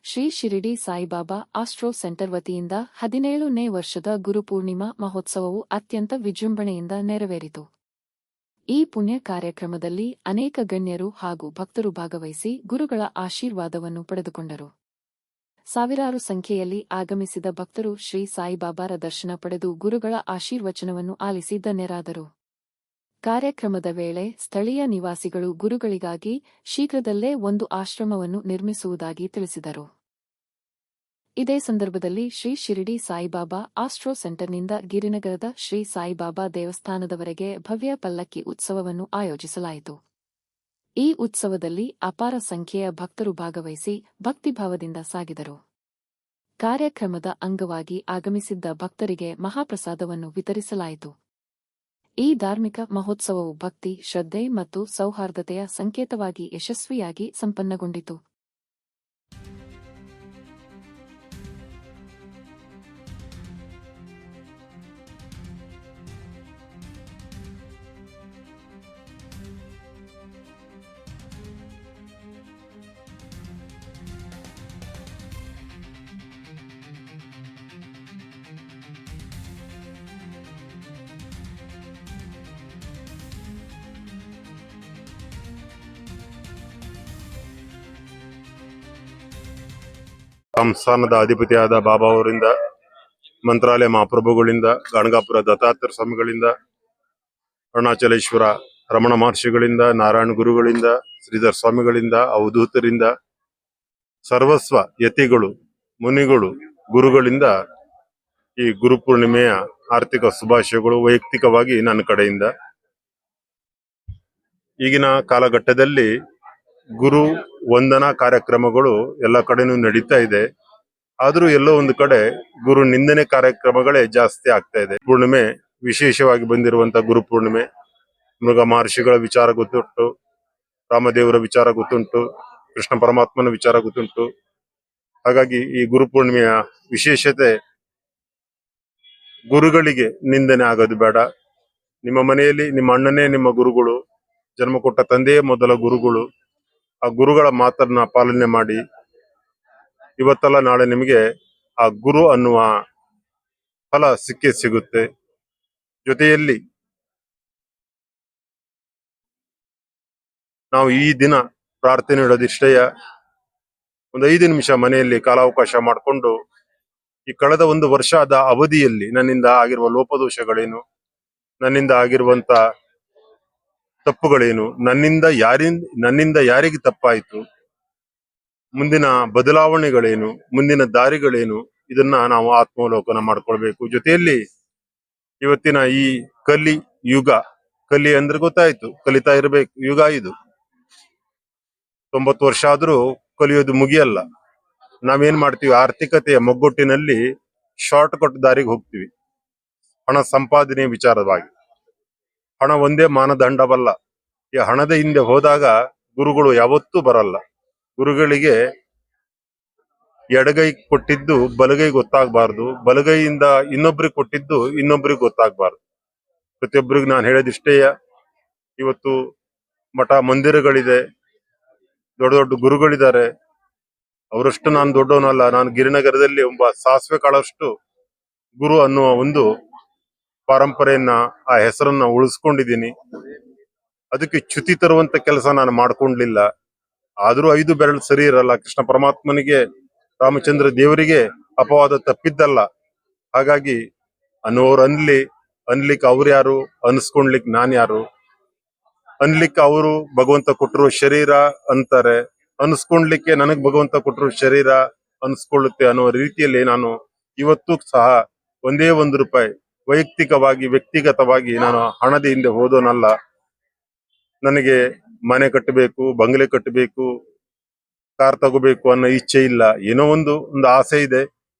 Shri Shirdi Saibaba astro centre ವತಿಯಿಂದ 17ನೇ ವರ್ಷದ ಗುರುಪೂರ್ಣಿಮಾ ಮಹೋತ್ಸವವು ಅತ್ಯಂತ ವಿಜೃಂಭಣೆಯಿಂದ ನೆರವೇರಿತು. ಈ ಪುಣ್ಯ ಕಾರ್ಯಕ್ರಮದಲ್ಲಿ ಅನೇಕ ಗಣ್ಯರು ಹಾಗೂ ಭಕ್ತರು ಭಾಗವಹಿಸಿ ಗುರುಗಳ ಆಶೀರ್ವಾದವನ್ನು ಪಡೆದುಕೊಂಡರು. ಸಾವಿರಾರು ಸಂಖ್ಯೆಯಲ್ಲಿ ಆಗಮಿಸಿದ ಭಕ್ತರು ಶ್ರೀ ಸಾಯಿಬಾಬಾರ ದರ್ಶನ ಪಡೆದು ಗುರುಗಳ ಆಶೀರ್ವಚನವನ್ನು ಆಲಿಸಿ ಧನ್ಯರಾದರು. ಕಾರ್ಯಕ್ರಮದ ವೇಳೆ ಸ್ಥಳೀಯ ನಿವಾಸಿಗಳು ಗುರುಗಳಿಗಾಗಿ ಶೀಘ್ರದಲ್ಲೇ ಒಂದು ಆಶ್ರಮವನ್ನು ನಿರ್ಮಿಸುವುದಾಗಿ ತಿಳಿಸಿದರು. ಇದೇ ಸಂದರ್ಭದಲ್ಲಿ ಶ್ರೀ ಶಿರಡಿ ಸಾಯಿಬಾಬಾ ಆಸ್ಟ್ರೋ ಸೆಂಟರ್ನಿಂದ ಗಿರಿನಗರದ ಶ್ರೀ ಸಾಯಿಬಾಬಾ ದೇವಸ್ಥಾನದವರೆಗೆ ಭವ್ಯ ಪಲ್ಲಕ್ಕಿ ಉತ್ಸವವನ್ನು ಆಯೋಜಿಸಲಾಯಿತು. ಈ ಉತ್ಸವದಲ್ಲಿ ಅಪಾರ ಸಂಖ್ಯೆಯ ಭಕ್ತರು ಭಾಗವಹಿಸಿ ಭಕ್ತಿಭಾವದಿಂದ ಸಾಗಿದರು. ಕಾರ್ಯಕ್ರಮದ ಅಂಗವಾಗಿ ಆಗಮಿಸಿದ್ದ ಭಕ್ತರಿಗೆ ಮಹಾಪ್ರಸಾದವನ್ನು ವಿತರಿಸಲಾಯಿತು. ಈ ಧಾರ್ಮಿಕ ಮಹೋತ್ಸವವು ಭಕ್ತಿ, ಶ್ರದ್ಧೆ ಮತ್ತು ಸೌಹಾರ್ದತೆಯ ಸಂಕೇತವಾಗಿ ಯಶಸ್ವಿಯಾಗಿ ಸಂಪನ್ನಗೊಂಡಿತು. ಸಂಸ್ಥಾನದ ಅಧಿಪತಿಯಾದ ಬಾಬಾ ಅವರಿಂದ, ಮಂತ್ರಾಲಯ ಮಹಾಪ್ರಭುಗಳಿಂದ, ಗಾಣಗಾಪುರ ದತ್ತಾತ್ರೇಯ ಸ್ವಾಮಿಗಳಿಂದ, ಅರುಣಾಚಲೇಶ್ವರ ರಮಣ ಮಹರ್ಷಿಗಳಿಂದ, ನಾರಾಯಣ ಗುರುಗಳಿಂದ, ಶ್ರೀಧರ್ ಸ್ವಾಮಿಗಳಿಂದ, ಅವಧೂತರಿಂದ, ಸರ್ವಸ್ವ ಯತಿಗಳು, ಮುನಿಗಳು, ಗುರುಗಳಿಂದ ಈ ಗುರುಪೂರ್ಣಿಮೆಯ ಆರ್ಥಿಕ ಶುಭಾಶಯಗಳು ವೈಯಕ್ತಿಕವಾಗಿ ನನ್ನ ಕಡೆಯಿಂದ. ಈಗಿನ ಕಾಲಘಟ್ಟದಲ್ಲಿ ಗುರು ವಂದನಾ ಕಾರ್ಯಕ್ರಮಗಳು ಎಲ್ಲ ಕಡೆನೂ ನಡೀತಾ ಇದೆ. ಆದ್ರೂ ಎಲ್ಲೋ ಒಂದು ಕಡೆ ಗುರು ನಿಂದನೆ ಕಾರ್ಯಕ್ರಮಗಳೇ ಜಾಸ್ತಿ ಆಗ್ತಾ ಇದೆ. ಪೂರ್ಣಿಮೆ ವಿಶೇಷವಾಗಿ ಬಂದಿರುವಂತ ಗುರು ಪೂರ್ಣಿಮೆ, ಮೃಗ ಮಹರ್ಷಿಗಳ ವಿಚಾರ ಗೊತ್ತುಂಟು, ರಾಮದೇವರ ವಿಚಾರ ಗೊತ್ತುಂಟು, ಕೃಷ್ಣ ಪರಮಾತ್ಮನ ವಿಚಾರ ಗೊತ್ತುಂಟು. ಹಾಗಾಗಿ ಈ ಗುರು ಪೂರ್ಣಿಮೆಯ ವಿಶೇಷತೆ, ಗುರುಗಳಿಗೆ ನಿಂದನೆ ಆಗೋದು ಬೇಡ. ನಿಮ್ಮ ಮನೆಯಲ್ಲಿ ನಿಮ್ಮ ಅಣ್ಣನೇ ನಿಮ್ಮ ಗುರುಗಳು, ಜನ್ಮ ಕೊಟ್ಟ ತಂದೆಯೇ ಮೊದಲ ಗುರುಗಳು. ಆ ಗುರುಗಳ ಮಾತನ್ನ ಪಾಲನೆ ಮಾಡಿ. ಇವತ್ತಲ್ಲ ನಾಳೆ ನಿಮಗೆ ಆ ಗುರು ಅನ್ನುವ ಫಲ ಸಿಕ್ಕೇ ಸಿಗುತ್ತೆ. ಜೊತೆಯಲ್ಲಿ ನಾವು ಈ ದಿನ ಪ್ರಾರ್ಥನೆ ಇಡೋದಿಷ್ಟೇಯ, ಒಂದು 5 ನಿಮಿಷ ಮನೆಯಲ್ಲಿ ಕಾಲಾವಕಾಶ ಮಾಡಿಕೊಂಡು ಈ ಕಳೆದ ಒಂದು ವರ್ಷದ ಅವಧಿಯಲ್ಲಿ ನನ್ನಿಂದ ಆಗಿರುವ ಲೋಪದೋಷಗಳೇನು, ನನ್ನಿಂದ ಆಗಿರುವಂತ ತಪ್ಪುಗಳೇನು, ನನ್ನಿಂದ ಯಾರಿಗೆ ತಪ್ಪಾಯಿತು, ಮುಂದಿನ ಬದಲಾವಣೆಗಳೇನು, ಮುಂದಿನ ದಾರಿಗಳೇನು, ಇದನ್ನ ನಾವು ಆತ್ಮಾವಲೋಕನ ಮಾಡ್ಕೊಳ್ಬೇಕು. ಜೊತೆಯಲ್ಲಿ ಇವತ್ತಿನ ಈ ಕಲಿ ಯುಗ, ಕಲಿ ಅಂದ್ರೆ ಗೊತ್ತಾಯ್ತು, ಕಲಿತಾ ಇರಬೇಕು ಯುಗ ಇದು. 90 ವರ್ಷ ಆದ್ರೂ ಕಲಿಯೋದು ಮುಗಿಯಲ್ಲ. ನಾವೇನ್ ಮಾಡ್ತೀವಿ, ಆರ್ಥಿಕತೆಯ ಮೊಗ್ಗೊಟ್ಟಿನಲ್ಲಿ ಶಾರ್ಟ್ ಕಟ್ ದಾರಿಗೆ ಹೋಗ್ತೀವಿ, ಹಣ ಸಂಪಾದನೆ ವಿಚಾರವಾಗಿ. ಹಣ ಒಂದೇ ಮಾನದಂಡವಲ್ಲ. ಈ ಹಣದ ಹಿಂದೆ ಹೋದಾಗ ಗುರುಗಳು ಯಾವತ್ತೂ ಬರಲ್ಲ. ಗುರುಗಳಿಗೆ ಎಡಗೈ ಕೊಟ್ಟಿದ್ದು ಬಲಗೈ ಗೊತ್ತಾಗಬಾರ್ದು, ಬಲಗೈಯಿಂದ ಇನ್ನೊಬ್ರಿಗೆ ಕೊಟ್ಟಿದ್ದು ಇನ್ನೊಬ್ರಿಗೆ ಗೊತ್ತಾಗಬಾರ್ದು. ಪ್ರತಿಯೊಬ್ಬರಿಗೆ ನಾನು ಹೇಳೋದಿಷ್ಟೇಯ, ಇವತ್ತು ಮಠ ಮಂದಿರಗಳಿದೆ, ದೊಡ್ಡ ದೊಡ್ಡ ಗುರುಗಳಿದ್ದಾರೆ. ಅವರಷ್ಟು ನಾನು ದೊಡ್ಡವನಲ್ಲ. ನಾನು ಗಿರಿನಗರದಲ್ಲಿ ಒಬ್ಬ ಸಾಸಿವೆ ಕಾಳಷ್ಟು ಗುರು ಅನ್ನುವ ಒಂದು ಪರಂಪರೆಯನ್ನ, ಆ ಹೆಸರನ್ನ ಉಳಿಸ್ಕೊಂಡಿದ್ದೀನಿ. ಅದಕ್ಕೆ ಚ್ಯುತಿ ತರುವಂತ ಕೆಲಸ ನಾನು ಮಾಡ್ಕೊಂಡ್ಲಿಲ್ಲ. ಆದ್ರೂ 5 ಬೆರಳು ಸರಿ ಇರಲ್ಲ. ಕೃಷ್ಣ ಪರಮಾತ್ಮನಿಗೆ, ರಾಮಚಂದ್ರ ದೇವರಿಗೆ ಅಪವಾದ ತಪ್ಪಿದ್ದಲ್ಲ. ಹಾಗಾಗಿ ಅನ್ನೋರು ಅನ್ಲಿಕ್ಕೆ ಅವ್ರು ಯಾರು, ಅನ್ಸ್ಕೊಂಡ್ಲಿಕ್ಕೆ ನಾನ್ ಯಾರು? ಅನ್ಲಿಕ್ಕೆ ಅವರು ಭಗವಂತ ಕೊಟ್ಟಿರೋ ಶರೀರ ಅಂತಾರೆ, ಅನ್ಸ್ಕೊಂಡ್ಲಿಕ್ಕೆ ನನಗ್ ಭಗವಂತ ಕೊಟ್ಟಿರೋ ಶರೀರ ಅನ್ಸ್ಕೊಳ್ಳುತ್ತೆ ಅನ್ನೋ ರೀತಿಯಲ್ಲಿ ನಾನು ಇವತ್ತು ಸಹ ಒಂದೇ ₹1 ವೈಯಕ್ತಿಕವಾಗಿ, ವ್ಯಕ್ತಿಗತವಾಗಿ ನಾನು ಹಣದ ಹಿಂದೆ ಹೋದೋನಲ್ಲ. ನನಗೆ ಮನೆ ಕಟ್ಟಬೇಕು, ಬಂಗ್ಲೆ ಕಟ್ಟಬೇಕು, ಕಾರ್ ತಗೋಬೇಕು ಅನ್ನೋ ಇಚ್ಛೆ ಇಲ್ಲ. ಏನೋ ಒಂದು ಆಸೆ ಇದೆ.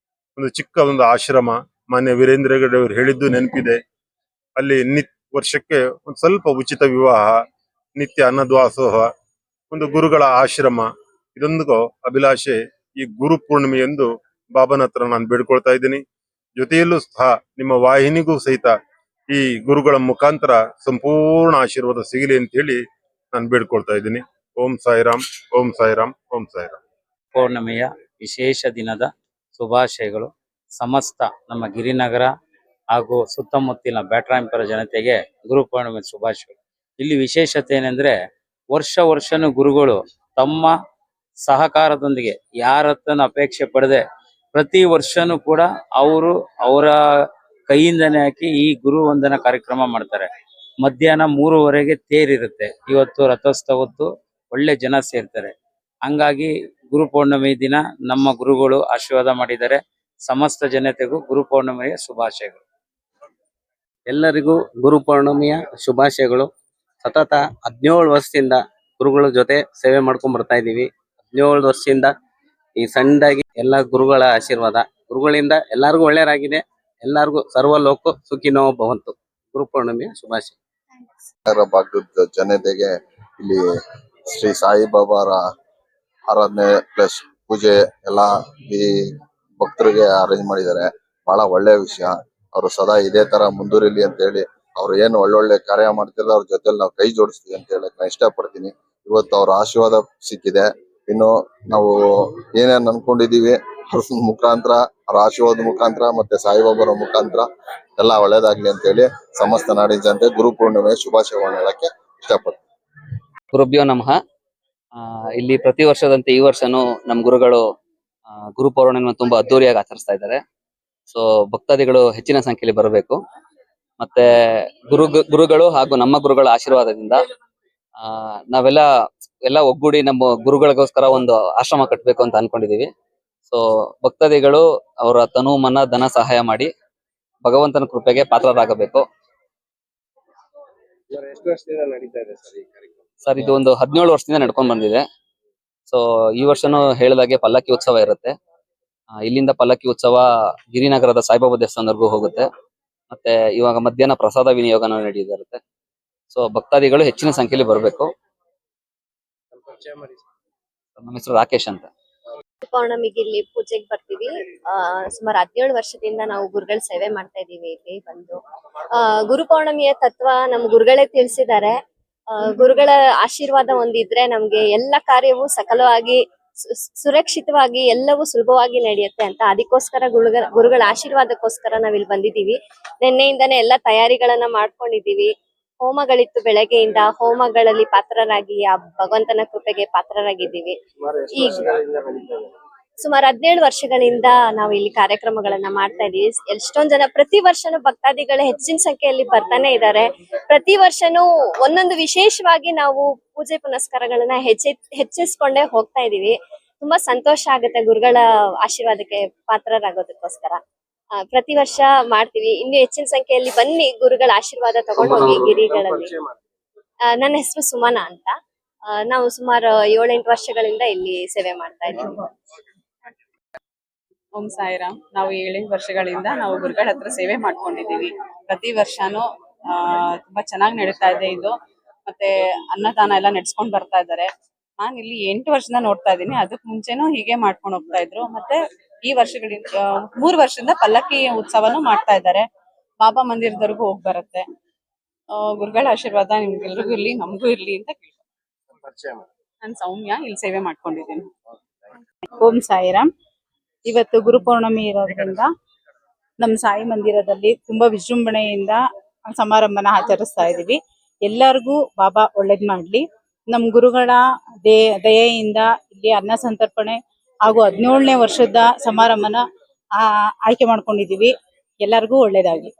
ಒಂದು ಚಿಕ್ಕ ಒಂದು ಆಶ್ರಮ, ಮಾನ್ಯ ವೀರೇಂದ್ರ ಹೆಗಡೆ ಅವರು ಹೇಳಿದ್ದು ನೆನಪಿದೆ. ಅಲ್ಲಿ ವರ್ಷಕ್ಕೆ ಒಂದು ಸ್ವಲ್ಪ ಉಚಿತ ವಿವಾಹ, ನಿತ್ಯ ಅನ್ನದ್ವಾಸೋಹ, ಒಂದು ಗುರುಗಳ ಆಶ್ರಮ, ಇದೊಂದು ಅಭಿಲಾಷೆ ಈ ಗುರು ಪೂರ್ಣಿಮೆಯೆಂದು ಬಾಬನ ಹತ್ರ ನಾನು ಬೇಡ್ಕೊಳ್ತಾ ಇದ್ದೀನಿ. ಜೊತೆಯಲ್ಲೂ ಸಹ ನಿಮ್ಮ ವಾಹಿನಿಗೂ ಸಹಿತ ಈ ಗುರುಗಳ ಮುಖಾಂತರ ಸಂಪೂರ್ಣ ಆಶೀರ್ವಾದ ಸಿಗಲಿ ಅಂತ ಹೇಳಿ ನಾನು ಬೇಡ್ಕೊಳ್ತಾ ಇದ್ದೀನಿ. ಓಂ ಸಾಯಿರಾಮ್, ಓಂ ಸಾಯಿರಾಮ್, ಓಂ ಸಾಯಿರಾಮ್. ಪೌರ್ಣಮಿಯ ವಿಶೇಷ ದಿನದ ಶುಭಾಶಯಗಳು. ಸಮಸ್ತ ನಮ್ಮ ಗಿರಿನಗರ ಹಾಗೂ ಸುತ್ತಮುತ್ತಲಿನ ಬ್ಯಾಟರಾಯನಪುರ ಜನತೆಗೆ ಗುರುಪೂರ್ಣಿಮೆ ಶುಭಾಶಯಗಳು. ಇಲ್ಲಿ ವಿಶೇಷತೆ ಏನೆಂದ್ರೆ ವರ್ಷನೂ ಗುರುಗಳು ತಮ್ಮ ಸಹಕಾರದೊಂದಿಗೆ ಯಾರ ಹತ್ರನ ಅಪೇಕ್ಷೆ ಪಡದೆ ಪ್ರತಿ ವರ್ಷನೂ ಕೂಡ ಅವರ ಕೈಯಿಂದನೇ ಹಾಕಿ ಈ ಗುರು ವಂದನಾ ಕಾರ್ಯಕ್ರಮ ಮಾಡ್ತಾರೆ. ಮಧ್ಯಾಹ್ನ 3:30ಗೆ ತೇರಿರುತ್ತೆ. ಇವತ್ತು ರಥೋತ್ಸವದ್ದು ಒಳ್ಳೆ ಜನ ಸೇರ್ತಾರೆ. ಹಂಗಾಗಿ ಗುರುಪೌರ್ಣಮಿ ದಿನ ನಮ್ಮ ಗುರುಗಳು ಆಶೀರ್ವಾದ ಮಾಡಿದ್ದಾರೆ. ಸಮಸ್ತ ಜನತೆಗೂ ಗುರುಪೌರ್ಣಮಿಯ ಶುಭಾಶಯಗಳು. ಎಲ್ಲರಿಗೂ ಗುರುಪೌರ್ಣಮಿಯ ಶುಭಾಶಯಗಳು. ಸತತ 17 ವರ್ಷದಿಂದ ಗುರುಗಳ ಜೊತೆ ಸೇವೆ ಮಾಡ್ಕೊಂಡ್ ಬರ್ತಾ ಇದೀವಿ. 17 ವರ್ಷದಿಂದ ಈ ಸಣ್ಣದಾಗಿ ಎಲ್ಲ ಗುರುಗಳ ಆಶೀರ್ವಾದ, ಗುರುಗಳಿಂದ ಎಲ್ಲರಿಗೂ ಒಳ್ಳೆಯದಾಗಿದೆ. ಎಲ್ಲರಿಗೂ ಸರ್ವಲೋಕ ಸುಖಿನೋ ಭವಂತು. ಗುರುಪೌರ್ಣಮಿಯ ಶುಭಾಶಯ. ಭಾಗದ ಜನತೆಗೆ ಇಲ್ಲಿ ಶ್ರೀ ಸಾಯಿಬಾಬಾರ ಆರಾಧನೆ ಪ್ಲಸ್ ಪೂಜೆ ಎಲ್ಲ ಈ ಭಕ್ತರಿಗೆ ಅರೇಂಜ್ ಮಾಡಿದ್ದಾರೆ. ಬಹಳ ಒಳ್ಳೆಯ ವಿಷಯ. ಅವರು ಸದಾ ಇದೇ ತರ ಮುಂದುವರಿಲಿ ಅಂತ ಹೇಳಿ, ಅವ್ರು ಏನು ಒಳ್ಳೊಳ್ಳೆ ಕಾರ್ಯ ಮಾಡ್ತಿಲ್ಲ ಅವ್ರ ಜೊತೆಲಿ ನಾವು ಕೈ ಜೋಡಿಸ್ತೀವಿ ಅಂತ ಹೇಳಕ್ ನಾನು ಇಷ್ಟಪಡ್ತೀನಿ. ಇವತ್ತು ಅವ್ರ ಆಶೀರ್ವಾದ ಸಿಕ್ಕಿದೆ. ಇನ್ನು ನಾವು ಏನೇನ್ ಅನ್ಕೊಂಡಿದೀವಿ ಅವ್ರ ಮುಖಾಂತರ, ಅವ್ರ ಆಶೀರ್ವಾದ ಮುಖಾಂತರ ಮತ್ತೆ ಸಾಯಿಬಾಬಾರ ಮುಖಾಂತರ ಎಲ್ಲ ಒಳ್ಳೇದಾಗ್ಲಿ ಅಂತ ಹೇಳಿ ಸಮಸ್ತ ನಾಡಿನ ಜನತೆ ಗುರುಪೂರ್ಣಿಮೆ ಶುಭಾಶಯವನ್ನು ಹೇಳಕ್ಕೆ ಇಷ್ಟಪಡ್ತೀನಿ. ಗುರುಭ್ಯೋ ನಮಃ. ಇಲ್ಲಿ ಪ್ರತಿ ವರ್ಷದಂತೆ ಈ ವರ್ಷನೂ ನಮ್ಮ ಗುರುಗಳು ಗುರುಪೌರ್ಣಿಮೆ ತುಂಬಾ ಅದ್ದೂರಿಯಾಗಿ ಆಚರಿಸ್ತಾ ಇದ್ದಾರೆ. ಸೊ ಭಕ್ತಾದಿಗಳು ಹೆಚ್ಚಿನ ಸಂಖ್ಯೆಯಲ್ಲಿ ಬರಬೇಕು. ಮತ್ತೆ ಗುರುಗಳು ಹಾಗೂ ನಮ್ಮ ಗುರುಗಳ ಆಶೀರ್ವಾದದಿಂದ ನಾವೆಲ್ಲ ಒಗ್ಗೂಡಿ ನಮ್ಮ ಗುರುಗಳಿಗೋಸ್ಕರ ಒಂದು ಆಶ್ರಮ ಕಟ್ಟಬೇಕು ಅಂತ ಅನ್ಕೊಂಡಿದೀವಿ. ಸೊ ಭಕ್ತಾದಿಗಳು ಅವರ ತನು ಮನ ಧನ ಸಹಾಯ ಮಾಡಿ ಭಗವಂತನ ಕೃಪೆಗೆ ಪಾತ್ರರಾಗಬೇಕು. ಸರ್ ಇದು ಒಂದು 17 ವರ್ಷದಿಂದ ನಡ್ಕೊಂಡ್ ಬಂದಿದೆ. ಸೊ ಈ ವರ್ಷನೂ ಹೇಳಿದಾಗೆ ಪಲ್ಲಕ್ಕಿ ಉತ್ಸವ ಇರುತ್ತೆ. ಇಲ್ಲಿಂದ ಪಲ್ಲಕ್ಕಿ ಉತ್ಸವ ಗಿರಿನಗರದ ಸಾಯಿಬಾಬಾ ದೇವಸ್ಥಾನದವರೆಗೂ ಹೋಗುತ್ತೆ. ಮತ್ತೆ ಇವಾಗ ಮಧ್ಯಾಹ್ನ ಪ್ರಸಾದ ವಿನಿಯೋಗನೂ ನಡೆಯುತ್ತಿರುತ್ತೆ. ಸೊ ಭಕ್ತಾದಿಗಳು ಹೆಚ್ಚಿನ ಸಂಖ್ಯೆಯಲ್ಲಿ ಬರಬೇಕು. ನಮ್ಮ ಹೆಸರು ರಾಕೇಶ್ ಅಂತ. ಪೌರ್ಣಮಿಗೆ ಇಲ್ಲಿ ಪೂಜೆಗೆ ಬರ್ತೀವಿ. ಸುಮಾರು 17 ವರ್ಷದಿಂದ ನಾವು ಗುರುಗಳ ಸೇವೆ ಮಾಡ್ತಾ ಇದೀವಿ ಇಲ್ಲಿ ಬಂದು. ಗುರು ಪೌರ್ಣಮಿಯ ತತ್ವ ನಮ್ ಗುರುಗಳೇ ತಿಳಿಸಿದ್ದಾರೆ. ಗುರುಗಳ ಆಶೀರ್ವಾದ ಒಂದಿದ್ರೆ ನಮ್ಗೆ ಎಲ್ಲ ಕಾರ್ಯವೂ ಸಕಲವಾಗಿ ಸುರಕ್ಷಿತವಾಗಿ ಎಲ್ಲವೂ ಸುಲಭವಾಗಿ ನಡೆಯುತ್ತೆ ಅಂತ. ಅದಕ್ಕೋಸ್ಕರ ಗುರುಗಳ ಆಶೀರ್ವಾದಕ್ಕೋಸ್ಕರ ನಾವಿಲ್ಲಿ ಬಂದಿದ್ದೀವಿ. ನಿನ್ನೆಯಿಂದಾನೇ ಎಲ್ಲ ತಯಾರಿಗಳನ್ನ ಮಾಡ್ಕೊಂಡಿದೀವಿ. ಹೋಮಗಳಿತ್ತು ಬೆಳಗ್ಗೆಯಿಂದ. ಹೋಮಗಳಲ್ಲಿ ಪಾತ್ರರಾಗಿ ಆ ಭಗವಂತನ ಕೃಪೆಗೆ ಪಾತ್ರರಾಗಿದ್ದೀವಿ. ಈಗ ಸುಮಾರು 17 ವರ್ಷಗಳಿಂದ ನಾವು ಇಲ್ಲಿ ಕಾರ್ಯಕ್ರಮಗಳನ್ನ ಮಾಡ್ತಾ ಇದೀವಿ. ಎಷ್ಟೊಂದ್ ಜನ ಪ್ರತಿ ವರ್ಷನೂ ಭಕ್ತಾದಿಗಳು ಹೆಚ್ಚಿನ ಸಂಖ್ಯೆಯಲ್ಲಿ ಬರ್ತಾನೆ ಇದ್ದಾರೆ. ಪ್ರತಿ ವರ್ಷನೂ ಒಂದೊಂದು ವಿಶೇಷವಾಗಿ ನಾವು ಪೂಜೆ ಪುನಸ್ಕಾರಗಳನ್ನ ಹೆಚ್ಚಿಸ್ಕೊಂಡೇ ಹೋಗ್ತಾ ಇದೀವಿ. ತುಂಬಾ ಸಂತೋಷ ಆಗುತ್ತೆ ಗುರುಗಳ ಆಶೀರ್ವಾದಕ್ಕೆ ಪಾತ್ರರಾಗೋದಕ್ಕೋಸ್ಕರ. ಪ್ರತಿ ವರ್ಷ ಮಾಡ್ತೀವಿ. ಇನ್ನು ಹೆಚ್ಚಿನ ಸಂಖ್ಯೆಯಲ್ಲಿ ಬನ್ನಿ, ಗುರುಗಳ ಆಶೀರ್ವಾದ ತಗೊಂಡು ಹೋಗಿ ಗಿರಿಗಳಲ್ಲಿ. ನನ್ನ ಹೆಸರು ಸುಮನ ಅಂತ. ನಾವು ಸುಮಾರು 7-8 ವರ್ಷಗಳಿಂದ ಇಲ್ಲಿ ಸೇವೆ ಮಾಡ್ತಾ ಇದ್ದೀವಿ. ಓಂ ಸಾಯಿರಾಮ್. ನಾವು 7 ವರ್ಷಗಳಿಂದ ನಾವು ಗುರುಗಳ ಹತ್ರ ಸೇವೆ ಮಾಡ್ಕೊಂಡಿದೀವಿ. ಪ್ರತಿ ವರ್ಷನೂ ತುಂಬಾ ಚೆನ್ನಾಗಿ ನಡೀತಾ ಇದೆ ಇದು. ಮತ್ತೆ ಅನ್ನದಾನ ಎಲ್ಲ ನಡೆಸ್ಕೊಂಡ್ ಬರ್ತಾ ಇದ್ದಾರೆ. ನಾನು ಇಲ್ಲಿ 8 ವರ್ಷದಿಂದ ನೋಡ್ತಾ ಇದ್ದೀನಿ. ಅದಕ್ ಮುಂಚೆನೂ ಹೀಗೆ ಮಾಡ್ಕೊಂಡು ಹೋಗ್ತಾ ಇದ್ರು. ಮತ್ತೆ ಈ ವರ್ಷಗಳಿಂದ 3 ವರ್ಷದಿಂದ ಪಲ್ಲಕ್ಕಿ ಉತ್ಸವನೂ ಮಾಡ್ತಾ ಇದ್ದಾರೆ. ಬಾಬಾ ಮಂದಿರದವರೆಗೂ ಹೋಗ್ ಬರುತ್ತೆ. ಗುರುಗಳ ಆಶೀರ್ವಾದ ನಿಮ್ಗೆಲ್ರಿಗೂ ಇರ್ಲಿ, ನಮಗೂ ಇರ್ಲಿ ಅಂತ ಕೇಳ್ತೀನಿ. ನಾನು ಸೌಮ್ಯ, ಇಲ್ಲಿ ಸೇವೆ ಮಾಡ್ಕೊಂಡಿದ್ದೀನಿ. ಓಂ ಸಾಯಿರಾಮ್. ಇವತ್ತು ಗುರುಪೌರ್ಣಮಿ ಇರೋದ್ರಿಂದ ನಮ್ಮ ಸಾಯಿ ಮಂದಿರದಲ್ಲಿ ತುಂಬಾ ವಿಜೃಂಭಣೆಯಿಂದ ಸಮಾರಂಭನ ಆಚರಿಸ್ತಾ ಇದೀವಿ. ಎಲ್ಲರಿಗೂ ಬಾಬಾ ಒಳ್ಳೇದ್ ಮಾಡ್ಲಿ. ನಮ್ಮ ಗುರುಗಳ ದಯೆಯಿಂದ ಇಲ್ಲಿ ಅನ್ನ ಸಂತರ್ಪಣೆ ಹಾಗೂ 17ನೇ ವರ್ಷದ ಸಮಾರಂಭನ ಆಯ್ಕೆ ಮಾಡ್ಕೊಂಡಿದೀವಿ. ಎಲ್ಲರಿಗೂ ಒಳ್ಳೇದಾಗ್ಲಿ.